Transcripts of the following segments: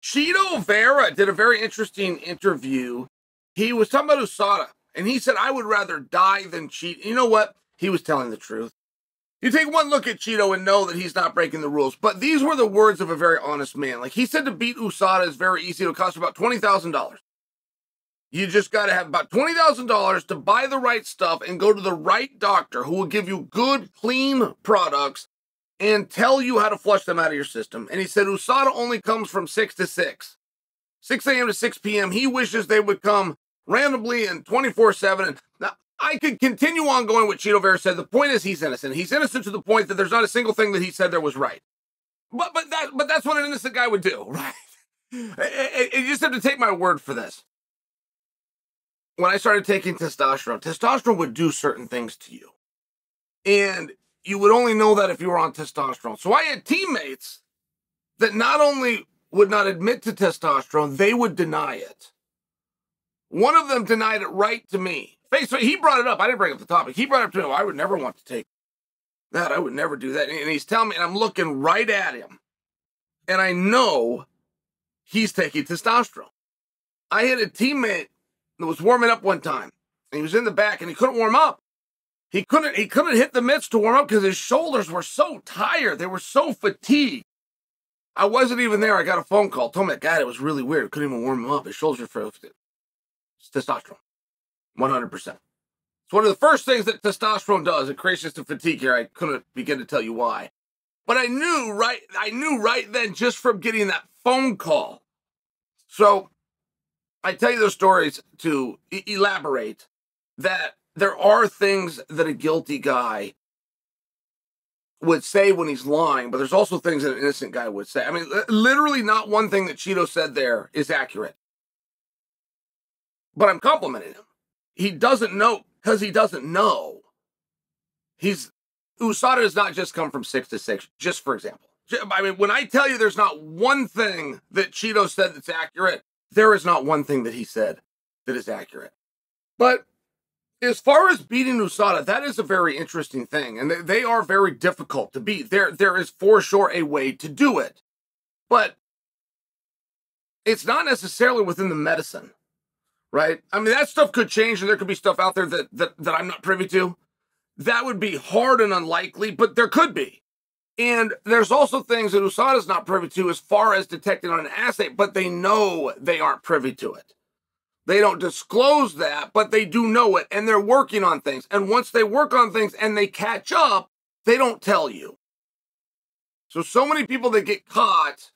Cheeto Vera did a very interesting interview. He was talking about USADA, and he said, I would rather die than cheat. You know what? He was telling the truth. You take one look at Cheeto and know that he's not breaking the rules. But these were the words of a very honest man. Like, he said to beat USADA is very easy. It'll cost about $20,000. You just got to have about $20,000 to buy the right stuff and go to the right doctor who will give you good, clean products and tell you how to flush them out of your system. And he said USADA only comes from 6 to 6. 6 a.m. to 6 p.m. He wishes they would come randomly and 24/7. And now, I could continue on going with Cheeto Vera said. The point is he's innocent. He's innocent to the point that there's not a single thing that he said there was right. But that's what an innocent guy would do, right? You just have to take my word for this. When I started taking testosterone would do certain things to you. And you would only know that if you were on testosterone. So I had teammates that not only would not admit to testosterone, they would deny it. One of them denied it right to me. He brought it up. I didn't bring up the topic. He brought it up to me. Oh, I would never want to take that. I would never do that. And he's telling me, and I'm looking right at him. And I know he's taking testosterone. I had a teammate that was warming up one time. And he was in the back, and he couldn't warm up. He couldn't hit the mitts to warm up because his shoulders were so tired. They were so fatigued. I wasn't even there. I got a phone call. Told me that guy, it was really weird. Couldn't even warm him up. His shoulders were frozen. It's testosterone. 100%. It's one of the first things that testosterone does. It creates just a fatigue here. I couldn't begin to tell you why. But I knew right then just from getting that phone call. So I tell you those stories to elaborate that there are things that a guilty guy would say when he's lying, but there's also things that an innocent guy would say. I mean, literally not one thing that Cheeto said there is accurate. But I'm complimenting him. He doesn't know because he doesn't know. USADA does not just come from 6 to 6, just for example. I mean, when I tell you there's not one thing that Cheeto said that's accurate, there is not one thing that he said that is accurate. But as far as beating USADA, that is a very interesting thing. And they are very difficult to beat. There is for sure a way to do it. But it's not necessarily within the medicine, right? I mean, that stuff could change, and there could be stuff out there that I'm not privy to. That would be hard and unlikely, but there could be. And there's also things that USADA is not privy to as far as detecting on an assay, but they know they aren't privy to it. They don't disclose that, but they do know it, and they're working on things. And once they work on things and they catch up, they don't tell you. So many people that get caught,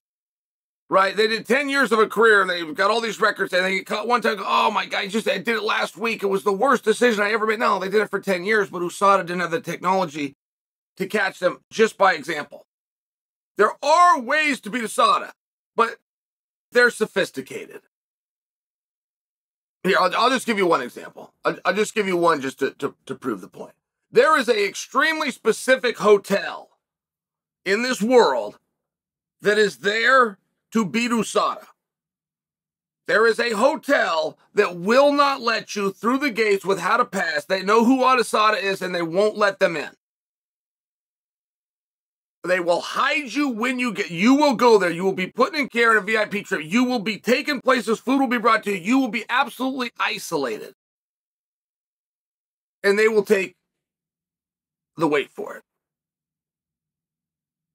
right? They did 10 years of a career, and they've got all these records, and they get caught one time, oh my God, I did it last week. It was the worst decision I ever made. No, they did it for 10 years, but USADA didn't have the technology to catch them just by example. There are ways to beat USADA, but they're sophisticated. Here, I'll just give you one example. I'll just give you one just to prove the point. There is an extremely specific hotel in this world that is there to beat USADA. There is a hotel that will not let you through the gates with how to pass. They know who USADA is, and they won't let them in. They will hide you when you will go there. You will be put in care in a VIP trip. You will be taken places. Food will be brought to you. You will be absolutely isolated. And they will take the weight for it.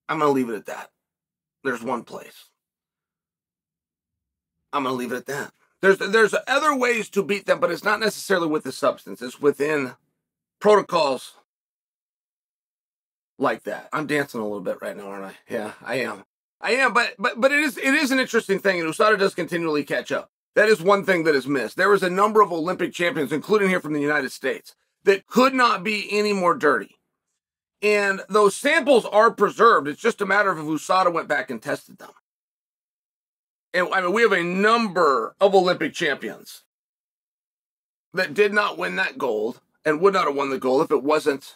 I'm going to leave it at that. There's one place. I'm going to leave it at that. There's other ways to beat them, but it's not necessarily with the substance. It's within protocols like that. I'm dancing a little bit right now, aren't I? Yeah, I am. But it is an interesting thing, and USADA does continually catch up. That is one thing that is missed. There is a number of Olympic champions, including here from the United States, that could not be any more dirty. And those samples are preserved. It's just a matter of if USADA went back and tested them. And I mean, we have a number of Olympic champions that did not win that gold and would not have won the gold if it wasn't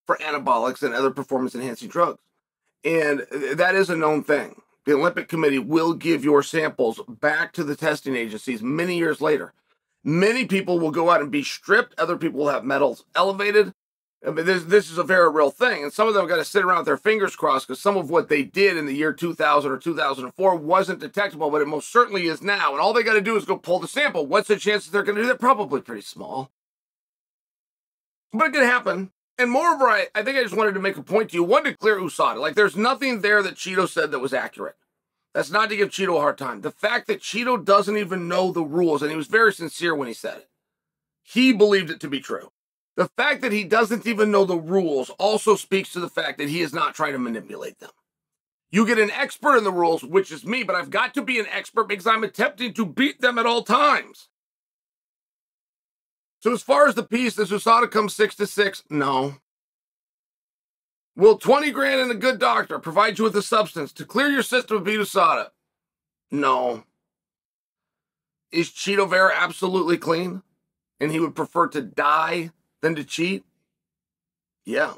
for anabolics and other performance-enhancing drugs. And that is a known thing. The Olympic Committee will give your samples back to the testing agencies many years later. Many people will go out and be stripped. Other people will have medals elevated. I mean, this is a very real thing. And some of them got to sit around with their fingers crossed because some of what they did in the year 2000 or 2004 wasn't detectable, but it most certainly is now. And all they got to do is go pull the sample. What's the chances they're going to do that? Probably pretty small. But it could happen. And moreover, I think I just wanted to make a point to you. One, to clear USADA. Like, there's nothing there that Cheeto said that was accurate. That's not to give Cheeto a hard time. The fact that Cheeto doesn't even know the rules, and he was very sincere when he said it. He believed it to be true. The fact that he doesn't even know the rules also speaks to the fact that he is not trying to manipulate them. You get an expert in the rules, which is me, but I've got to be an expert because I'm attempting to beat them at all times. So as far as the piece, does USADA come 6-6? No. Will 20 grand and a good doctor provide you with a substance to clear your system of beat USADA? No. Is Cheeto Vera absolutely clean? And he would prefer to die than to cheat? Yeah.